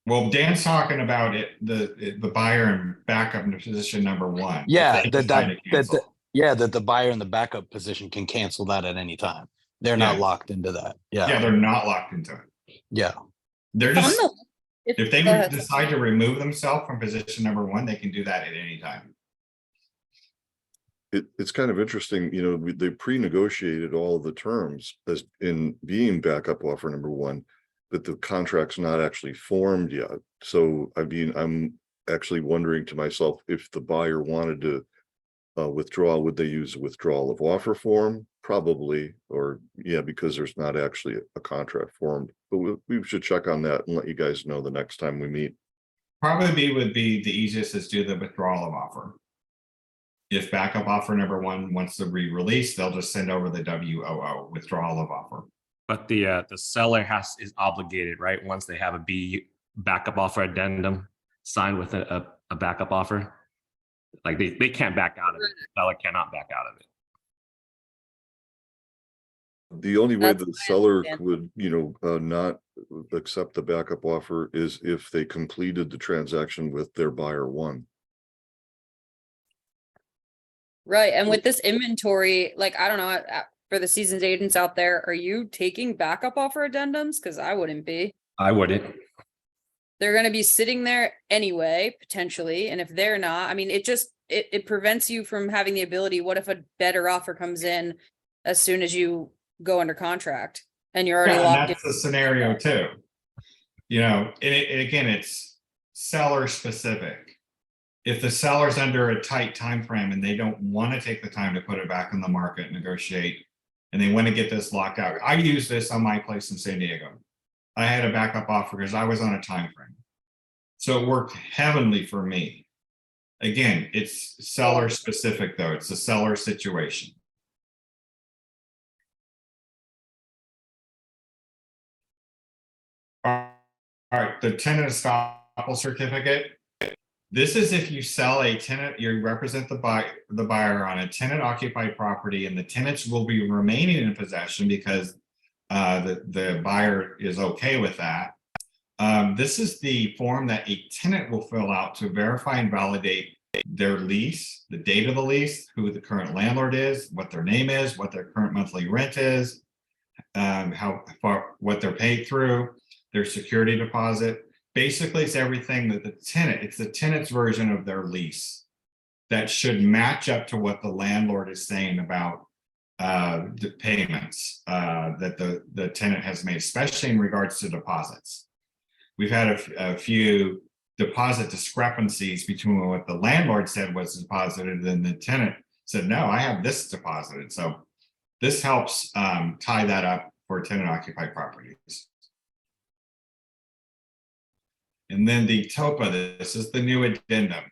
Well, Dan's talking about it, the buyer in backup in position number 1. Yeah, If they decide to cancel. that the buyer in the backup position can cancel that at any time. They're not Yeah. locked into that. Yeah, Yeah, they're not locked into it. yeah. They're On just, the- if they go ahead. decide to remove themselves from position number 1, they can do that at any time. It's kind of interesting, they pre-negotiated all the terms as in being backup offer number 1, but the contract's not actually formed yet. So, I mean, I'm actually wondering to myself, if the buyer wanted to withdraw, would they use a withdrawal of offer form? Probably, or yeah, because there's not actually a contract formed, but we should check on that and let you guys know the next time we meet. Probably would be the easiest is do the withdrawal of offer. If backup offer number one wants to be released, they'll just send over the WOO, withdrawal of offer. But the seller is obligated, right? Once they have a backup offer addendum signed with a backup offer, like they can't back out of it. The seller cannot back out of it. The only way That's the my seller understanding. would, not accept the backup offer is if they completed the transaction with their buyer one. Right, and with this inventory, like, I don't know, for the seasoned agents out there, are you taking backup offer addendums? Because I wouldn't be. I wouldn't. They're gonna be sitting there anyway, potentially, and if they're not, I mean, it prevents you from having the ability, what if a better offer comes in as soon as you go under contract and you're already Yeah, locked and in? that's the scenario too. You know, and again, it's seller specific. If the seller's under a tight time frame and they don't want to take the time to put it back in the market, negotiate, and they want to get this locked out. I use this on my place in San Diego. I had a backup offer because I was on a time frame. So it worked heavenly for me. Again, it's seller specific though. It's a seller situation. All right, the tenant estoppel certificate. This is if you sell a tenant, you represent the buyer on a tenant occupied property, and the tenants will be remaining in possession because the buyer is okay with that. This is the form that a tenant will fill out to verify and validate their lease, the date of the lease, who the current landlord is, what their name is, what their current monthly rent is, how far, what they're paid through, their security deposit. Basically, it's everything that it's the tenant's version of their lease that should match up to what the landlord is saying about the payments that the tenant has made, especially in regards to deposits. We've had a few deposit discrepancies between what the landlord said was deposited and the tenant said, no, I have this deposited. So this helps tie that up for tenant occupied properties. And then the TOPA, this is the new addendum.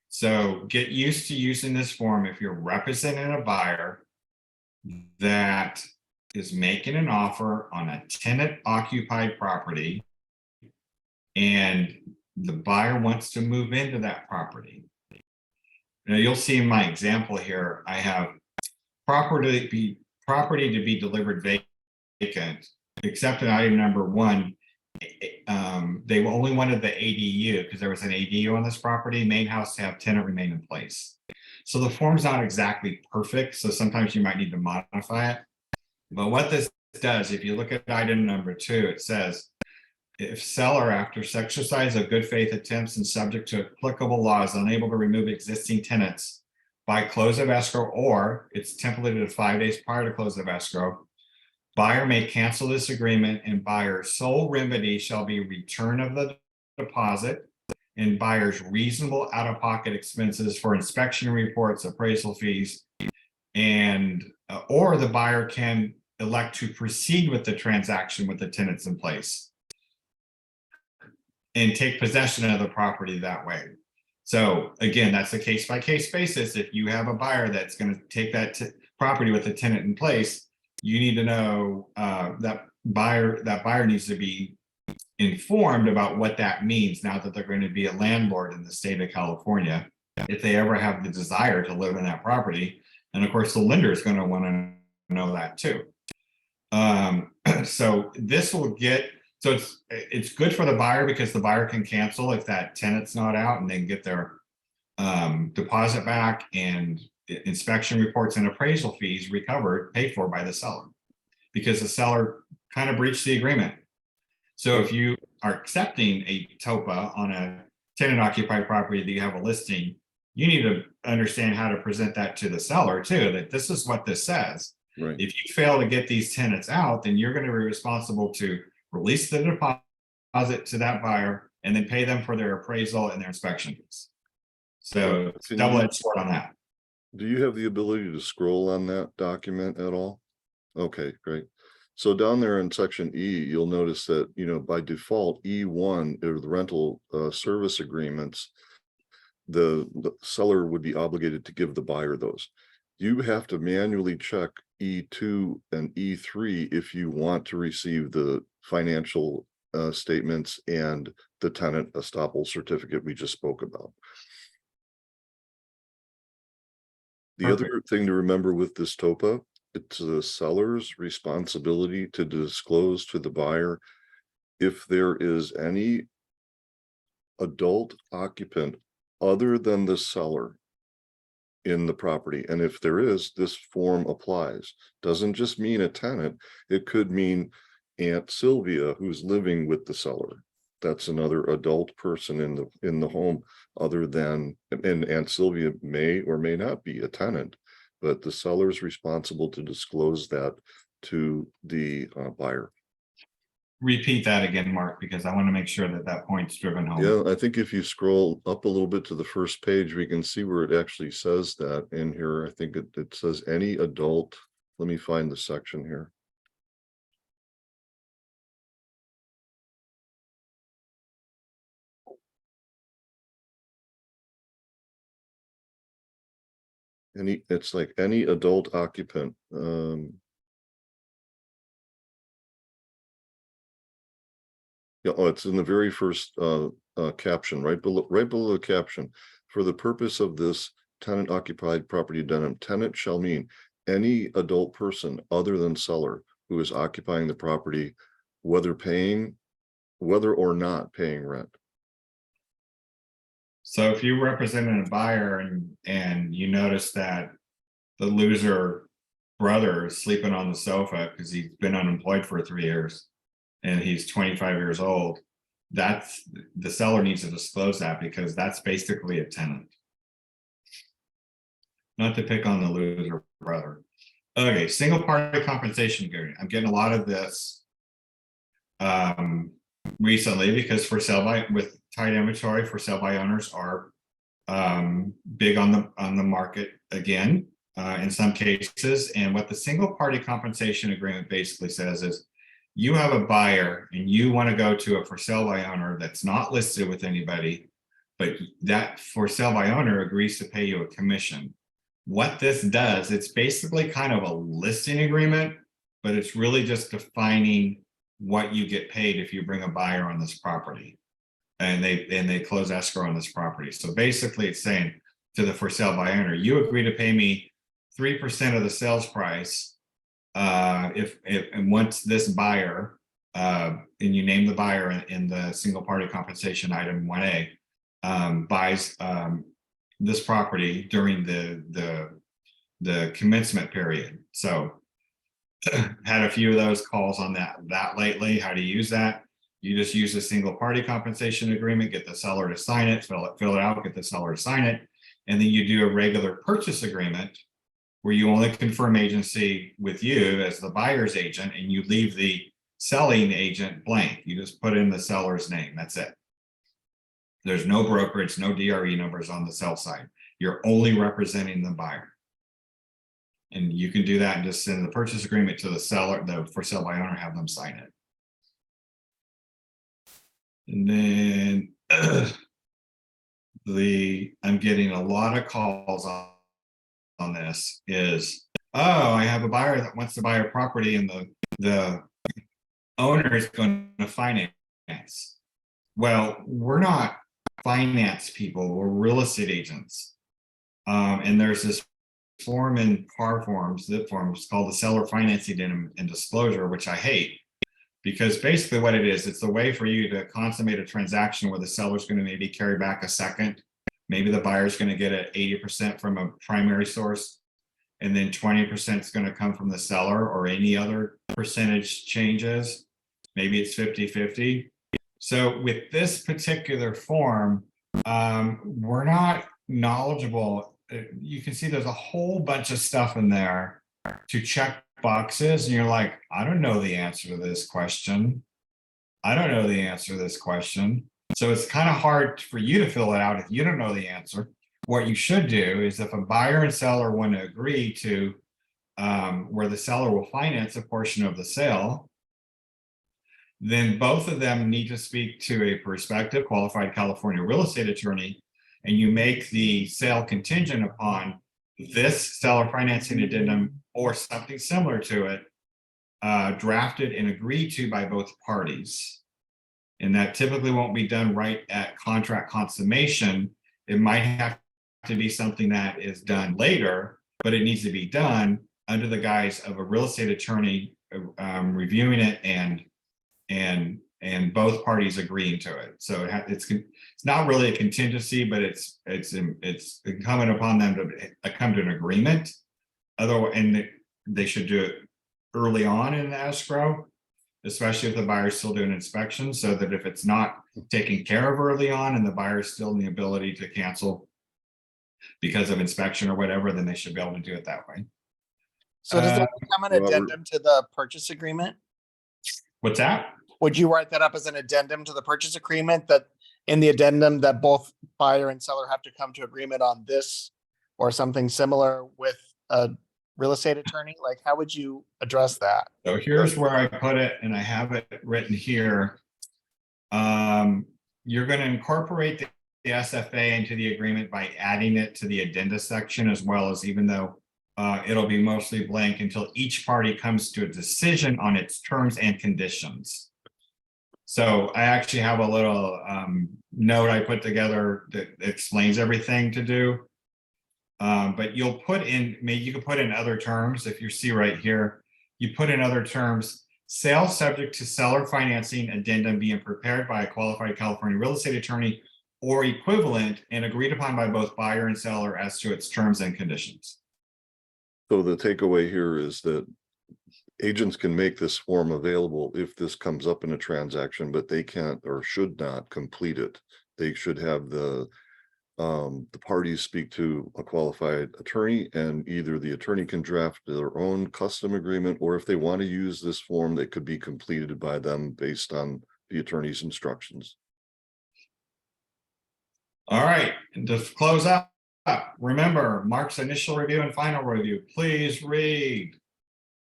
So get used to using this form if you're representing a buyer that is making an offer on a tenant occupied property and the buyer wants to move into that property. Now you'll see in my example here, I have property to be delivered vacant, except in item number 1. They only wanted the ADU because there was an ADU on this property, main house to have tenant remain in place. So the form's not exactly perfect. So sometimes you might need to modify it. But what this does, if you look at item number 2, it says, if seller after exercise of good faith attempts and subject to applicable laws unable to remove existing tenants by close of escrow, or it's templated to 5 days prior to close of escrow, buyer may cancel this agreement and buyer's sole remedy shall be return of the deposit and buyer's reasonable out-of-pocket expenses for inspection reports, appraisal fees, and or the buyer can elect to proceed with the transaction with the tenants in place and take possession of the property that way. So again, that's a case-by-case basis. If you have a buyer that's going to take that property with the tenant in place, you need to know that buyer needs to be informed about what that means now that they're going to be a landlord in the state of California, if they ever have the desire to live in that property. And of course, the lender is going to want to know that too. So this will get, so it's good for the buyer because the buyer can cancel if that tenant's not out and they can get their deposit back and inspection reports and appraisal fees recovered, paid for by the seller, because the seller kind of breached the agreement. So if you are accepting a TOPA on a tenant occupied property that you have a listing, you need to understand how to present that to the seller too, that this is what this says. Right. If you fail to get these tenants out, then you're going to be responsible to release the deposit to that buyer, and then pay them for their appraisal and their inspection fees. So it's a double-edged sword on that. Do you have the ability to scroll on that document at all? Okay, great. So down there in section E, you'll notice that, you know, by default, E1 or the rental service agreements, the seller would be obligated to give the buyer those. You have to manually check E2 and E3 if you want to receive the financial statements and the tenant estoppel certificate we just spoke about. The other thing to remember with this TOPA, it's the seller's responsibility to disclose to the buyer if there is any adult occupant other than the seller in the property. And if there is, this form applies. Doesn't just mean a tenant, it could mean Aunt Sylvia who's living with the seller. That's another adult person in the home other than, and Aunt Sylvia may or may not be a tenant, but the seller is responsible to disclose that to the buyer. Repeat that again, Mark, because I want to make sure that that point's driven home. Yeah, I think if you scroll up a little bit to the first page, we can see where it actually says that in here. I think it says any adult. Let me find the section here. It's like any adult occupant. Yeah, oh, it's in the very first caption, right below the caption. For the purpose of this tenant occupied property addendum, tenant shall mean any adult person other than seller who is occupying the property, whether or not paying rent. So if you represented a buyer and you notice that the loser brother is sleeping on the sofa because he's been unemployed for 3 years and he's 25 years old, that's the seller needs to disclose that because that's basically a tenant. Not to pick on the loser brother. Okay, single party compensation agreement. I'm getting a lot of this recently because for sale by with tight inventory for sale by owners are big on the market again in some cases. And what the single party compensation agreement basically says is you have a buyer and you want to go to a for sale by owner that's not listed with anybody, but that for sale by owner agrees to pay you a commission. What this does, it's basically kind of a listing agreement, but it's really just defining what you get paid if you bring a buyer on this property and they close escrow on this property. So basically it's saying to the for sale by owner, you agree to pay me 3% of the sales price and once this buyer and you name the buyer in the single party compensation item 1A buys this property during the commencement period. So had a few of those calls on that lately. How to use that? You just use a single party compensation agreement, get the seller to sign it, fill it out, get the seller to sign it, and then you do a regular purchase agreement where you only confirm agency with you as the buyer's agent and you leave the selling agent blank. You just put in the seller's name. That's it. There's no brokerage, no DRE numbers on the sell side. You're only representing the buyer. And you can do that and just send the purchase agreement to the seller, the for sale by owner, have them sign it. And then I'm getting a lot of calls on this is, oh, I have a buyer that wants to buy a property and the owner is going to finance. Well, we're not finance people, we're real estate agents. And there's this form in PAR forms, zip forms called the seller financing and disclosure, which I hate because basically what it is, it's a way for you to consummate a transaction where the seller's going to maybe carry back a second. Maybe the buyer's going to get an 80% from a primary source, and then 20% is going to come from the seller or any other percentage changes. Maybe it's 50-50. So with this particular form, we're not knowledgeable. You can see there's a whole bunch of stuff in there to check boxes and you're like, I don't know the answer to this question. I don't know the answer to this question. So it's kind of hard for you to fill it out if you don't know the answer. What you should do is if a buyer and seller want to agree to where the seller will finance a portion of the sale, then both of them need to speak to a prospective qualified California real estate attorney, and you make the sale contingent upon this seller financing addendum or something similar to it, drafted and agreed to by both parties. And that typically won't be done right at contract consummation. It might have to be something that is done later, but it needs to be done under the guise of a real estate attorney reviewing it and both parties agreeing to it. So it's not really a contingency, but it's incumbent upon them to come to an agreement. Otherwise, and they should do it early on in the escrow, especially if the buyer's still doing inspections, so that if it's not taken care of early on and the buyer's still in the ability to cancel because of inspection or whatever, then they should be able to do it that way. So does that become an Robert- addendum to the purchase agreement? What's that? Would you write that up as an addendum to the purchase agreement, that in the addendum that both buyer and seller have to come to agreement on this or something similar with a real estate attorney? Like, how would you address that? So here's where I put it, and I have it written here. You're going to incorporate the SFA into the agreement by adding it to the addenda section, as well as, even though it'll be mostly blank until each party comes to a decision on its terms and conditions. So I actually have a little note I put together that explains everything to do. But you'll put in, maybe you can put in other terms. If you see right here, you put in other terms, sale subject to seller financing addendum being prepared by a qualified California real estate attorney or equivalent and agreed upon by both buyer and seller as to its terms and conditions. So the takeaway here is that agents can make this form available if this comes up in a transaction, but they can't or should not complete it. They should have the parties speak to a qualified attorney, and either the attorney can draft their own custom agreement, or if they want to use this form, that could be completed by them based on the attorney's instructions. All right, and to close up, remember Mark's initial review and final review, please read.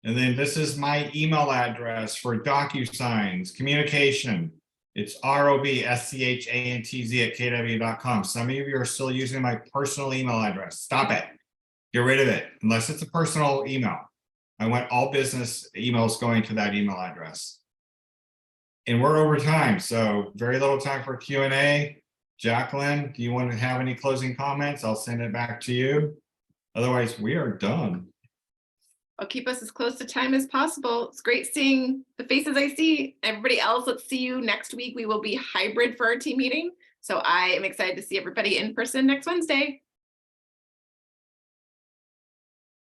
And then this is my email address for DocuSigns, communication. It's robschantz@kw.com. Some of you are still using my personal email address. Stop it. Get rid of it, unless it's a personal email. I want all business emails going to that email address. And we're over time, so very little time for Q&A. Jacqueline, do you want to have any closing comments? I'll send it back to you. Otherwise, we are done. I'll keep us as close to time as possible. It's great seeing the faces I see. Everybody else, let's see you next week. We will be hybrid for our team meeting. So I am excited to see everybody in person next Wednesday.